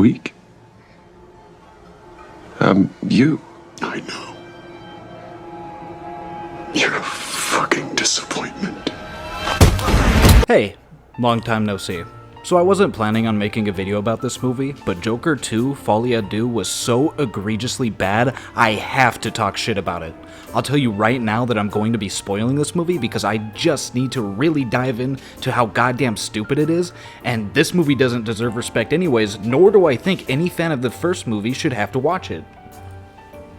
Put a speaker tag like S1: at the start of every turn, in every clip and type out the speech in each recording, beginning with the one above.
S1: weak. You.
S2: I know. You're a fucking disappointment.
S3: Hey, long time no see. So I wasn't planning on making a video about this movie, but Joker 2 Folie à Deux was so egregiously bad, I have to talk shit about it. I'll tell you right now that I'm going to be spoiling this movie because I just need to really dive into how goddamn stupid it is, and this movie doesn't deserve respect anyways, nor do I think any fan of the first movie should have to watch it.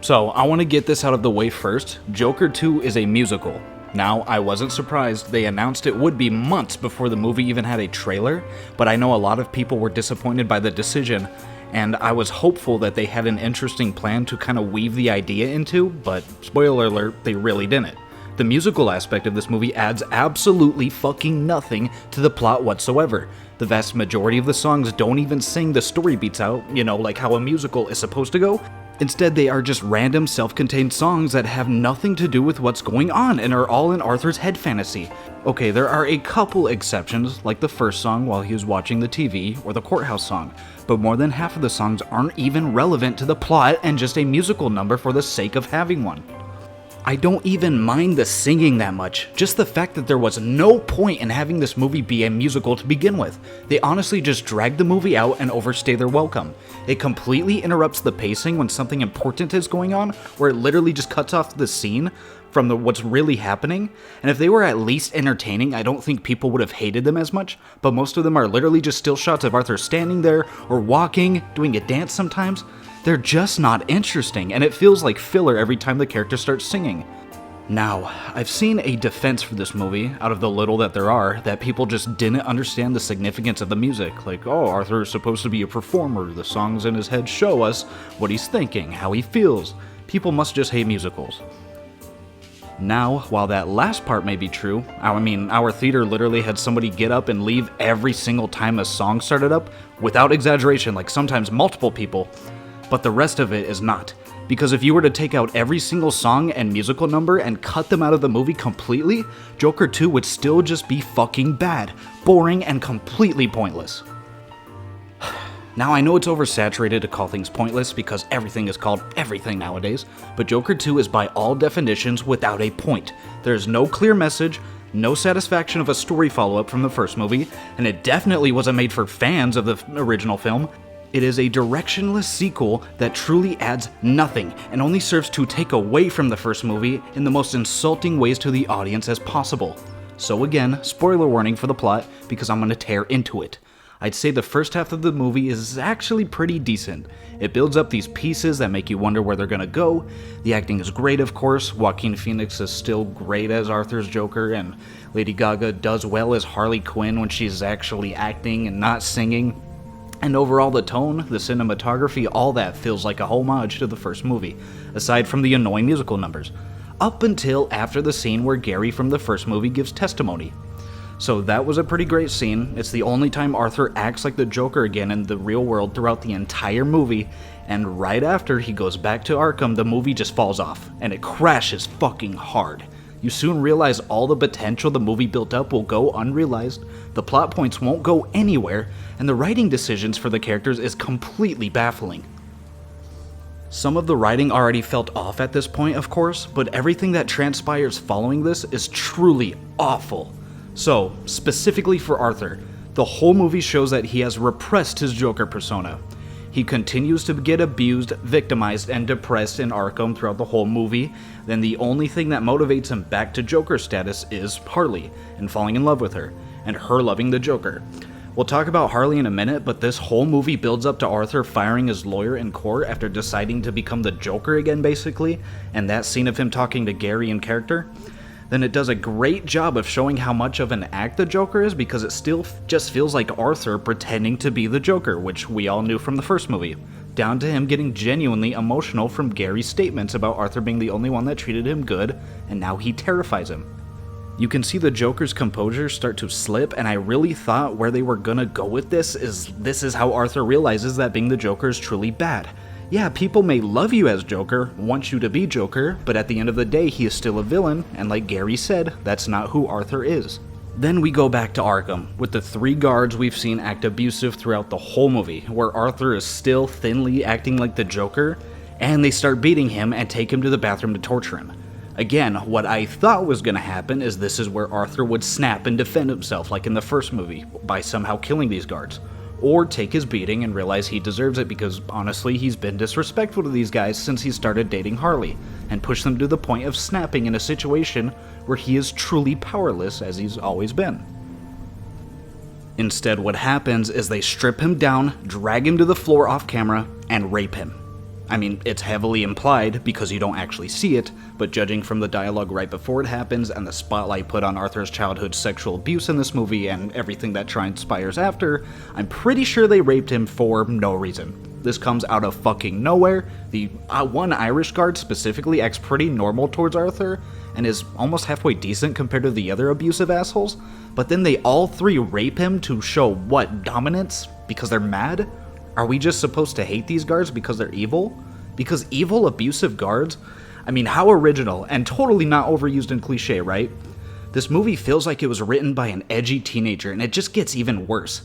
S3: So, I want to get this out of the way first. Joker 2 is a musical. Now, I wasn't surprised. They announced it would be months before the movie even had a trailer, but I know a lot of people were disappointed by the decision, and I was hopeful that they had an interesting plan to kind of weave the idea into, but spoiler alert, they really didn't. The musical aspect of this movie adds absolutely fucking nothing to the plot whatsoever. The vast majority of the songs don't even sing the story beats out, like how a musical is supposed to go. Instead, they are just random self-contained songs that have nothing to do with what's going on and are all in Arthur's head fantasy. Okay, there are a couple exceptions, like the first song while he was watching the TV, or the courthouse song, but more than half of the songs aren't even relevant to the plot and just a musical number for the sake of having one. I don't even mind the singing that much, just the fact that there was no point in having this movie be a musical to begin with. They honestly just drag the movie out and overstay their welcome. It completely interrupts the pacing when something important is going on, where it literally just cuts off the scene from what's really happening, and if they were at least entertaining, I don't think people would have hated them as much, but most of them are literally just still shots of Arthur standing there, or walking, doing a dance sometimes. They're just not interesting, and it feels like filler every time the character starts singing. Now, I've seen a defense for this movie, out of the little that there are, that people just didn't understand the significance of the music. Like, oh, Arthur is supposed to be a performer, the songs in his head show us what he's thinking, how he feels. People must just hate musicals. Now, while that last part may be true, our theater literally had somebody get up and leave every single time a song started up, without exaggeration, like sometimes multiple people. But the rest of it is not. Because if you were to take out every single song and musical number and cut them out of the movie completely, Joker 2 would still just be fucking bad, boring, and completely pointless. Now I know it's oversaturated to call things pointless because everything is called everything nowadays, but Joker 2 is by all definitions without a point. There's no clear message, no satisfaction of a story follow-up from the first movie, and it definitely wasn't made for fans of the original film. It is a directionless sequel that truly adds nothing and only serves to take away from the first movie in the most insulting ways to the audience as possible. So again, spoiler warning for the plot because I'm gonna tear into it. I'd say the first half of the movie is actually pretty decent. It builds up these pieces that make you wonder where they're gonna go. The acting is great, of course. Joaquin Phoenix is still great as Arthur's Joker, and Lady Gaga does well as Harley Quinn when she's actually acting and not singing. And overall, the tone, the cinematography, all that feels like a homage to the first movie, aside from the annoying musical numbers. Up until after the scene where Gary from the first movie gives testimony. So that was a pretty great scene. It's the only time Arthur acts like the Joker again in the real world throughout the entire movie, and right after he goes back to Arkham, the movie just falls off, and it crashes fucking hard. You soon realize all the potential the movie built up will go unrealized, the plot points won't go anywhere, and the writing decisions for the characters is completely baffling. Some of the writing already felt off at this point, of course, but everything that transpires following this is truly awful. So, specifically for Arthur, the whole movie shows that he has repressed his Joker persona. He continues to get abused, victimized, and depressed in Arkham throughout the whole movie. Then the only thing that motivates him back to Joker status is Harley, and falling in love with her, and her loving the Joker. We'll talk about Harley in a minute, but this whole movie builds up to Arthur firing his lawyer in court after deciding to become the Joker again, basically, and that scene of him talking to Gary in character. Then it does a great job of showing how much of an act the Joker is because it still just feels like Arthur pretending to be the Joker, which we all knew from the first movie, down to him getting genuinely emotional from Gary's statements about Arthur being the only one that treated him good, and now he terrifies him. You can see the Joker's composure start to slip, and I really thought where they were gonna go with this is how Arthur realizes that being the Joker is truly bad. Yeah, people may love you as Joker, want you to be Joker, but at the end of the day, he is still a villain, and like Gary said, that's not who Arthur is. Then we go back to Arkham, with the 3 guards we've seen act abusive throughout the whole movie, where Arthur is still thinly acting like the Joker, and they start beating him and take him to the bathroom to torture him. Again, what I thought was gonna happen is this is where Arthur would snap and defend himself like in the first movie, by somehow killing these guards. Or take his beating and realize he deserves it because honestly he's been disrespectful to these guys since he started dating Harley, and push them to the point of snapping in a situation where he is truly powerless as he's always been. Instead, what happens is they strip him down, drag him to the floor off camera, and rape him. I mean, it's heavily implied because you don't actually see it, but judging from the dialogue right before it happens and the spotlight put on Arthur's childhood sexual abuse in this movie and everything that transpires after, I'm pretty sure they raped him for no reason. This comes out of fucking nowhere. The one Irish guard specifically acts pretty normal towards Arthur and is almost halfway decent compared to the other abusive assholes, but then they all 3 rape him to show what, dominance? Because they're mad? Are we just supposed to hate these guards because they're evil? Because evil, abusive guards? I mean, how original, and totally not overused and cliche, right? This movie feels like it was written by an edgy teenager, and it just gets even worse.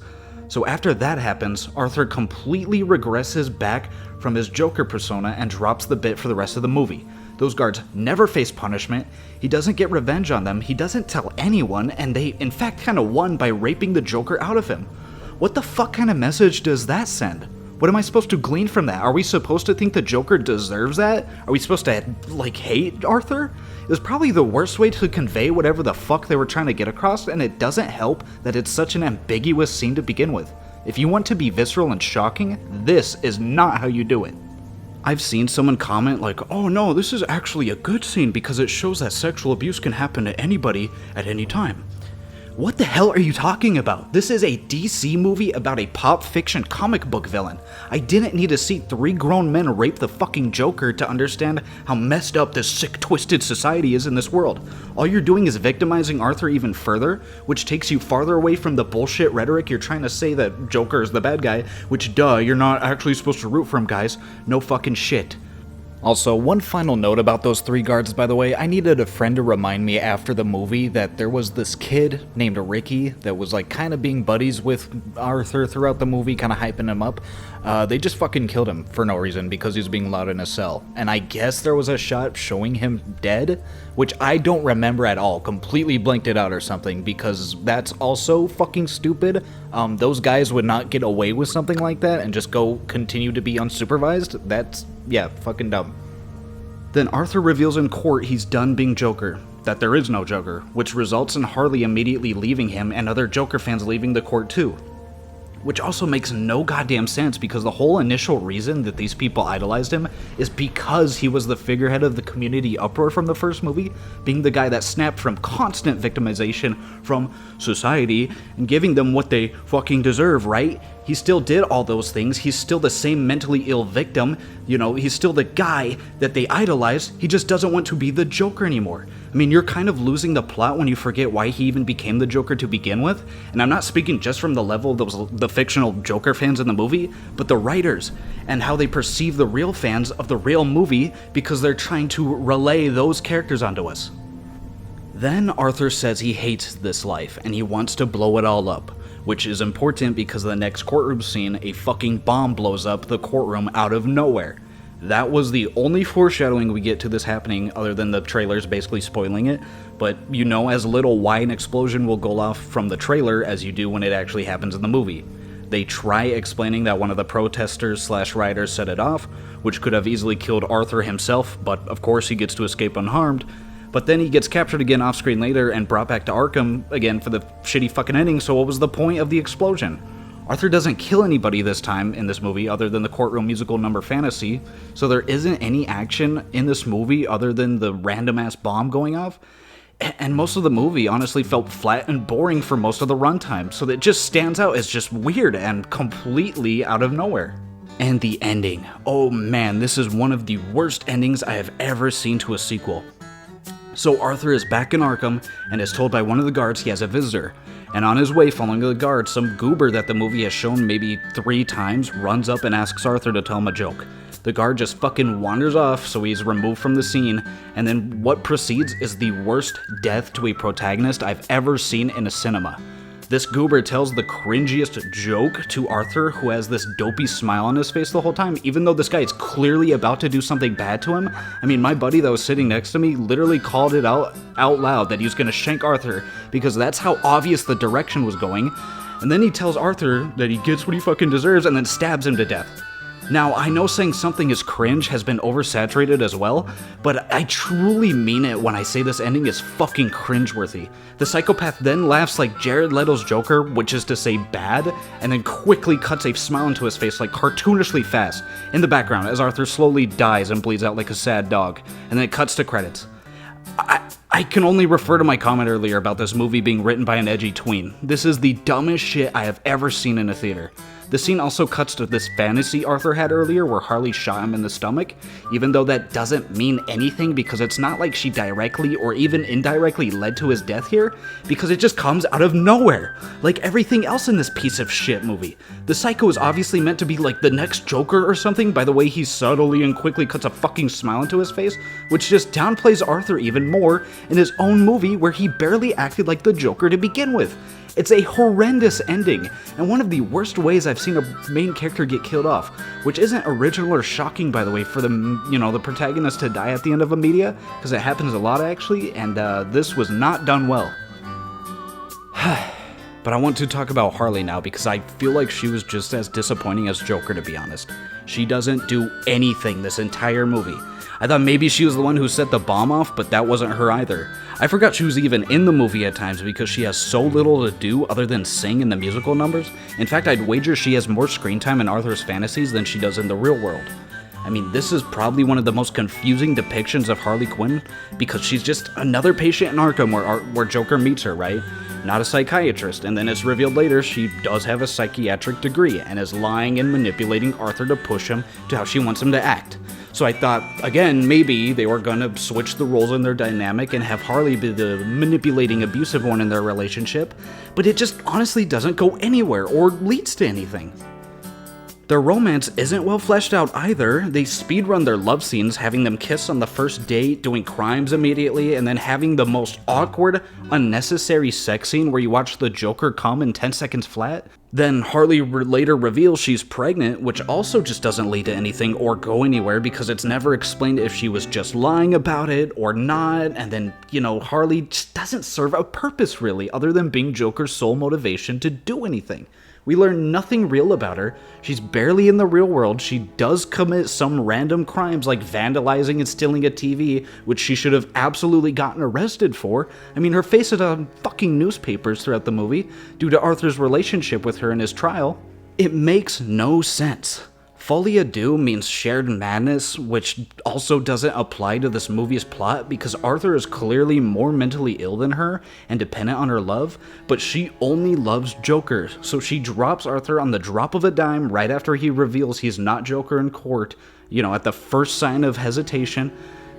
S3: So after that happens, Arthur completely regresses back from his Joker persona and drops the bit for the rest of the movie. Those guards never face punishment, he doesn't get revenge on them, he doesn't tell anyone, and they in fact kinda won by raping the Joker out of him. What the fuck kind of message does that send? What am I supposed to glean from that? Are we supposed to think the Joker deserves that? Are we supposed to, like, hate Arthur? It was probably the worst way to convey whatever the fuck they were trying to get across, and it doesn't help that it's such an ambiguous scene to begin with. If you want to be visceral and shocking, this is not how you do it. I've seen someone comment like, oh no, this is actually a good scene because it shows that sexual abuse can happen to anybody at any time. What the hell are you talking about? This is a DC movie about a pop fiction comic book villain. I didn't need to see 3 grown men rape the fucking Joker to understand how messed up this sick, twisted society is in this world. All you're doing is victimizing Arthur even further, which takes you farther away from the bullshit rhetoric you're trying to say that Joker is the bad guy, which duh, you're not actually supposed to root for him, guys. No fucking shit. Also, one final note about those 3 guards, by the way. I needed a friend to remind me after the movie that there was this kid named Ricky that was like kind of being buddies with Arthur throughout the movie, kind of hyping him up. They just fucking killed him for no reason because he was being loud in a cell. And I guess there was a shot showing him dead, which I don't remember at all. Completely blanked it out or something because that's also fucking stupid. Those guys would not get away with something like that and just go continue to be unsupervised. That's, yeah, fucking dumb. Then Arthur reveals in court he's done being Joker, that there is no Joker, which results in Harley immediately leaving him and other Joker fans leaving the court too. Which also makes no goddamn sense because the whole initial reason that these people idolized him is because he was the figurehead of the community uproar from the first movie, being the guy that snapped from constant victimization from society and giving them what they fucking deserve, right? He still did all those things, he's still the same mentally ill victim, you know, he's still the guy that they idolized, he just doesn't want to be the Joker anymore. I mean, you're kind of losing the plot when you forget why he even became the Joker to begin with, and I'm not speaking just from the level of the fictional Joker fans in the movie, but the writers, and how they perceive the real fans of the real movie because they're trying to relay those characters onto us. Then Arthur says he hates this life, and he wants to blow it all up, which is important because the next courtroom scene, a fucking bomb blows up the courtroom out of nowhere. That was the only foreshadowing we get to this happening other than the trailers basically spoiling it, but you know as little why an explosion will go off from the trailer as you do when it actually happens in the movie. They try explaining that one of the protesters / rioters set it off, which could have easily killed Arthur himself, but of course he gets to escape unharmed. But then he gets captured again off screen later and brought back to Arkham again for the shitty fucking ending, so what was the point of the explosion? Arthur doesn't kill anybody this time in this movie other than the courtroom musical number Fantasy, so there isn't any action in this movie other than the random ass bomb going off. And most of the movie honestly felt flat and boring for most of the runtime, so that just stands out as just weird and completely out of nowhere. And the ending. Oh man, this is one of the worst endings I have ever seen to a sequel. So Arthur is back in Arkham and is told by one of the guards he has a visitor. And on his way following the guard, some goober that the movie has shown maybe 3 times runs up and asks Arthur to tell him a joke. The guard just fucking wanders off, so he's removed from the scene, and then what proceeds is the worst death to a protagonist I've ever seen in a cinema. This goober tells the cringiest joke to Arthur, who has this dopey smile on his face the whole time, even though this guy is clearly about to do something bad to him. I mean, my buddy that was sitting next to me literally called it out loud that he was gonna shank Arthur, because that's how obvious the direction was going. And then he tells Arthur that he gets what he fucking deserves and then stabs him to death. Now, I know saying something is cringe has been oversaturated as well, but I truly mean it when I say this ending is fucking cringeworthy. The psychopath then laughs like Jared Leto's Joker, which is to say bad, and then quickly cuts a smile into his face like cartoonishly fast in the background as Arthur slowly dies and bleeds out like a sad dog, and then it cuts to credits. I can only refer to my comment earlier about this movie being written by an edgy tween. This is the dumbest shit I have ever seen in a theater. The scene also cuts to this fantasy Arthur had earlier where Harley shot him in the stomach, even though that doesn't mean anything because it's not like she directly or even indirectly led to his death here, because it just comes out of nowhere, like everything else in this piece of shit movie. The psycho is obviously meant to be like the next Joker or something by the way he subtly and quickly cuts a fucking smile into his face, which just downplays Arthur even more in his own movie where he barely acted like the Joker to begin with. It's a horrendous ending, and one of the worst ways I've seen a main character get killed off, which isn't original or shocking, by the way, for the protagonist to die at the end of a media, because it happens a lot actually, and this was not done well. But I want to talk about Harley now because I feel like she was just as disappointing as Joker, to be honest. She doesn't do anything this entire movie. I thought maybe she was the one who set the bomb off, but that wasn't her either. I forgot she was even in the movie at times because she has so little to do other than sing in the musical numbers. In fact, I'd wager she has more screen time in Arthur's fantasies than she does in the real world. I mean, this is probably one of the most confusing depictions of Harley Quinn because she's just another patient in Arkham where Joker meets her, right? Not a psychiatrist, and then it's revealed later she does have a psychiatric degree and is lying and manipulating Arthur to push him to how she wants him to act. So I thought, again, maybe they were gonna switch the roles in their dynamic and have Harley be the manipulating, abusive one in their relationship, but it just honestly doesn't go anywhere or leads to anything. Their romance isn't well fleshed out either. They speedrun their love scenes, having them kiss on the first date, doing crimes immediately, and then having the most awkward, unnecessary sex scene where you watch the Joker come in 10 seconds flat. Then Harley later reveals she's pregnant, which also just doesn't lead to anything or go anywhere because it's never explained if she was just lying about it or not, and then, Harley just doesn't serve a purpose really, other than being Joker's sole motivation to do anything. We learn nothing real about her. She's barely in the real world. She does commit some random crimes like vandalizing and stealing a TV, which she should have absolutely gotten arrested for. I mean, her face is on fucking newspapers throughout the movie due to Arthur's relationship with her in his trial. It makes no sense. Folie à deux means shared madness, which also doesn't apply to this movie's plot because Arthur is clearly more mentally ill than her and dependent on her love, but she only loves Joker, so she drops Arthur on the drop of a dime right after he reveals he's not Joker in court, at the first sign of hesitation,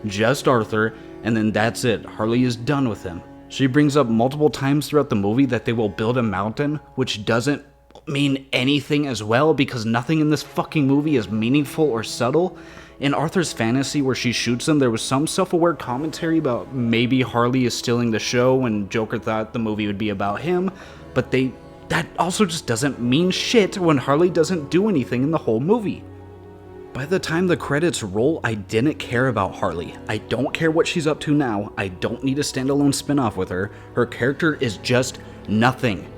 S3: just Arthur, and then that's it, Harley is done with him. She brings up multiple times throughout the movie that they will build a mountain, which doesn't mean anything as well because nothing in this fucking movie is meaningful or subtle. In Arthur's fantasy where she shoots him, there was some self-aware commentary about maybe Harley is stealing the show and Joker thought the movie would be about him, but that also just doesn't mean shit when Harley doesn't do anything in the whole movie. By the time the credits roll, I didn't care about Harley. I don't care what she's up to now. I don't need a standalone spin-off with her. Her character is just nothing.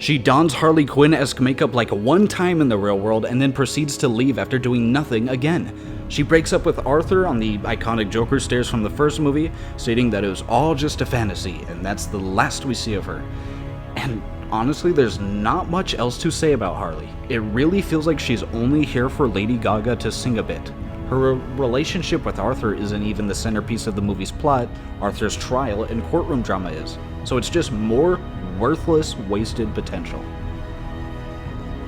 S3: She dons Harley Quinn-esque makeup like one time in the real world and then proceeds to leave after doing nothing again. She breaks up with Arthur on the iconic Joker stairs from the first movie, stating that it was all just a fantasy, and that's the last we see of her. And honestly, there's not much else to say about Harley. It really feels like she's only here for Lady Gaga to sing a bit. Her relationship with Arthur isn't even the centerpiece of the movie's plot. Arthur's trial and courtroom drama is. So it's just more worthless, wasted potential.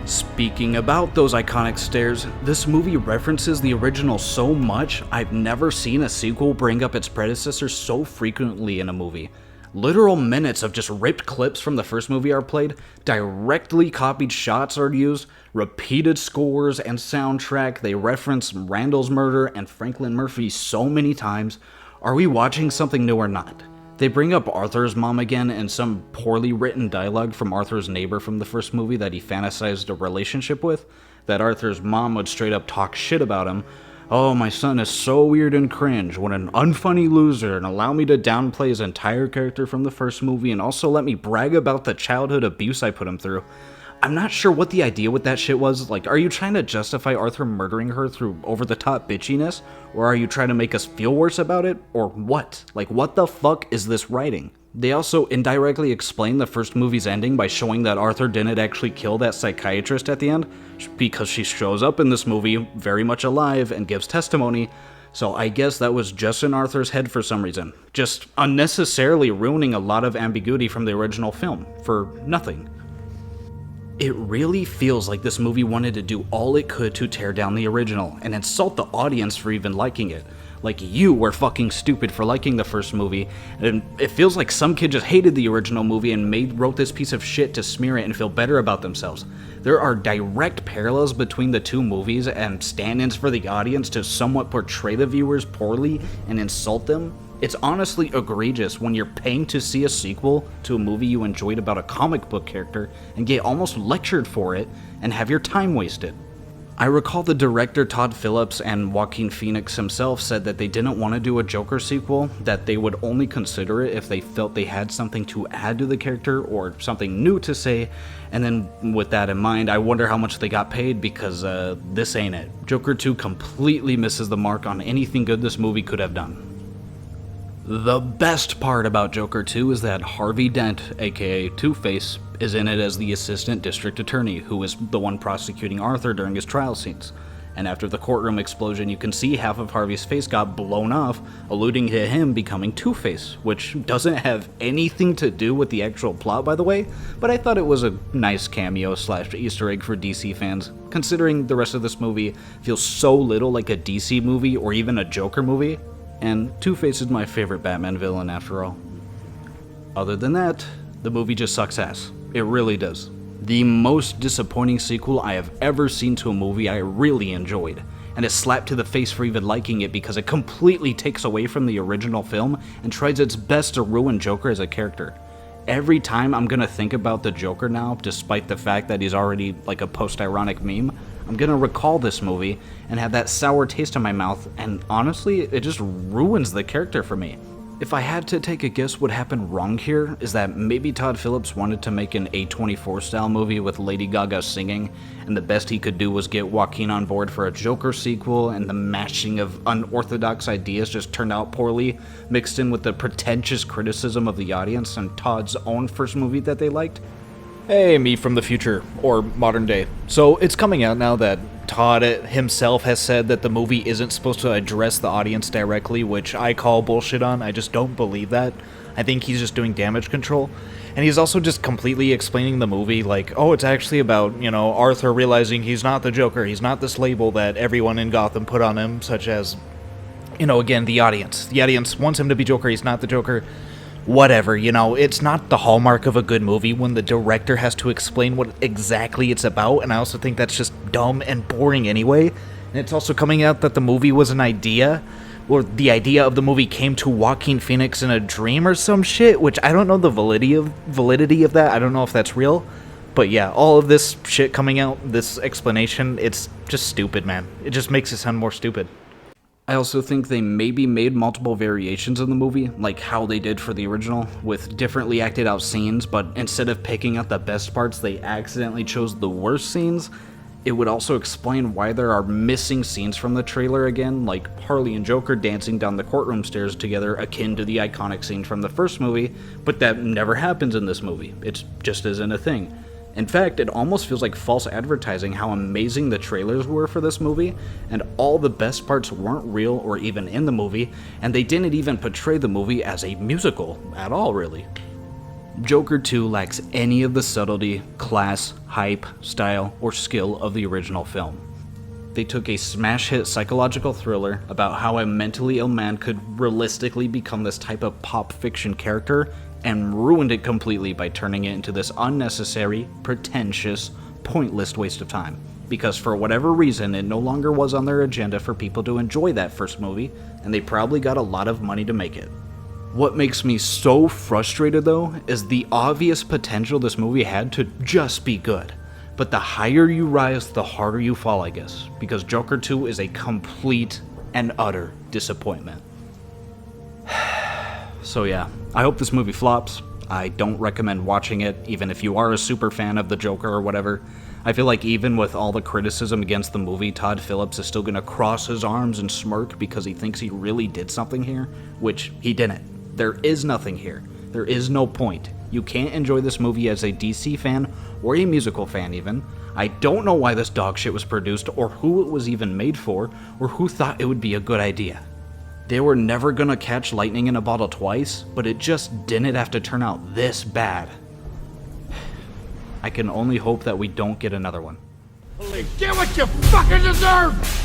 S3: Speaking about those iconic stairs, this movie references the original so much, I've never seen a sequel bring up its predecessor so frequently in a movie. Literal minutes of just ripped clips from the first movie are played, directly copied shots are used, repeated scores and soundtrack, they reference Randall's murder and Franklin Murphy so many times. Are we watching something new or not? They bring up Arthur's mom again in some poorly written dialogue from Arthur's neighbor from the first movie that he fantasized a relationship with, that Arthur's mom would straight up talk shit about him. Oh, my son is so weird and cringe, what an unfunny loser, and allow me to downplay his entire character from the first movie and also let me brag about the childhood abuse I put him through. I'm not sure what the idea with that shit was. Like, are you trying to justify Arthur murdering her through over-the-top bitchiness? Or are you trying to make us feel worse about it? Or what? Like, what the fuck is this writing? They also indirectly explain the first movie's ending by showing that Arthur didn't actually kill that psychiatrist at the end, because she shows up in this movie very much alive and gives testimony, so I guess that was just in Arthur's head for some reason. Just unnecessarily ruining a lot of ambiguity from the original film, for nothing. It really feels like this movie wanted to do all it could to tear down the original, and insult the audience for even liking it. Like, you were fucking stupid for liking the first movie, and it feels like some kid just hated the original movie and wrote this piece of shit to smear it and feel better about themselves. There are direct parallels between the two movies and stand-ins for the audience to somewhat portray the viewers poorly and insult them. It's honestly egregious when you're paying to see a sequel to a movie you enjoyed about a comic book character and get almost lectured for it and have your time wasted. I recall the director Todd Phillips and Joaquin Phoenix himself said that they didn't want to do a Joker sequel, that they would only consider it if they felt they had something to add to the character or something new to say, and then with that in mind, I wonder how much they got paid because this ain't it. Joker 2 completely misses the mark on anything good this movie could have done. The best part about Joker 2 is that Harvey Dent, aka Two-Face, is in it as the assistant district attorney, who is the one prosecuting Arthur during his trial scenes. And after the courtroom explosion, you can see half of Harvey's face got blown off, alluding to him becoming Two-Face, which doesn't have anything to do with the actual plot, by the way, but I thought it was a nice cameo / Easter egg for DC fans, considering the rest of this movie feels so little like a DC movie or even a Joker movie. And Two-Face is my favorite Batman villain after all. Other than that, the movie just sucks ass. It really does. The most disappointing sequel I have ever seen to a movie I really enjoyed, and a slap to the face for even liking it because it completely takes away from the original film and tries its best to ruin Joker as a character. Every time I'm gonna think about the Joker now, despite the fact that he's already like a post-ironic meme, I'm gonna recall this movie and have that sour taste in my mouth, and honestly, it just ruins the character for me. If I had to take a guess what happened wrong here, is that maybe Todd Phillips wanted to make an A24 style movie with Lady Gaga singing, and the best he could do was get Joaquin on board for a Joker sequel, and the mashing of unorthodox ideas just turned out poorly, mixed in with the pretentious criticism of the audience and Todd's own first movie that they liked. Hey, me from the future, or modern day. So it's coming out now that Todd himself has said that the movie isn't supposed to address the audience directly, which I call bullshit on. I just don't believe that. I think he's just doing damage control. And he's also just completely explaining the movie like, oh, it's actually about, Arthur realizing he's not the Joker, he's not this label that everyone in Gotham put on him, such as, again, the audience. The audience wants him to be Joker, he's not the Joker. Whatever, it's not the hallmark of a good movie when the director has to explain what exactly it's about, and I also think that's just dumb and boring anyway. And it's also coming out that the movie was an idea, or the idea of the movie came to Joaquin Phoenix in a dream or some shit, which I don't know the validity of that, I don't know if that's real. But yeah, all of this shit coming out, this explanation, it's just stupid, man. It just makes it sound more stupid. I also think they maybe made multiple variations in the movie, like how they did for the original, with differently acted out scenes, but instead of picking out the best parts, they accidentally chose the worst scenes. It would also explain why there are missing scenes from the trailer again, like Harley and Joker dancing down the courtroom stairs together, akin to the iconic scene from the first movie, but that never happens in this movie. It just isn't a thing. In fact, it almost feels like false advertising how amazing the trailers were for this movie, and all the best parts weren't real or even in the movie, and they didn't even portray the movie as a musical at all, really. Joker 2 lacks any of the subtlety, class, hype, style, or skill of the original film. They took a smash hit psychological thriller about how a mentally ill man could realistically become this type of pop fiction character and ruined it completely by turning it into this unnecessary, pretentious, pointless waste of time. Because for whatever reason, it no longer was on their agenda for people to enjoy that first movie, and they probably got a lot of money to make it. What makes me so frustrated though, is the obvious potential this movie had to just be good. But the higher you rise, the harder you fall, I guess, because Joker 2 is a complete and utter disappointment. So yeah, I hope this movie flops. I don't recommend watching it, even if you are a super fan of the Joker or whatever. I feel like even with all the criticism against the movie, Todd Phillips is still gonna cross his arms and smirk because he thinks he really did something here, which he didn't. There is nothing here. There is no point. You can't enjoy this movie as a DC fan, or a musical fan even. I don't know why this dog shit was produced, or who it was even made for, or who thought it would be a good idea. They were never gonna catch lightning in a bottle twice, but it just didn't have to turn out this bad. I can only hope that we don't get another one.
S1: Get what you fucking deserve!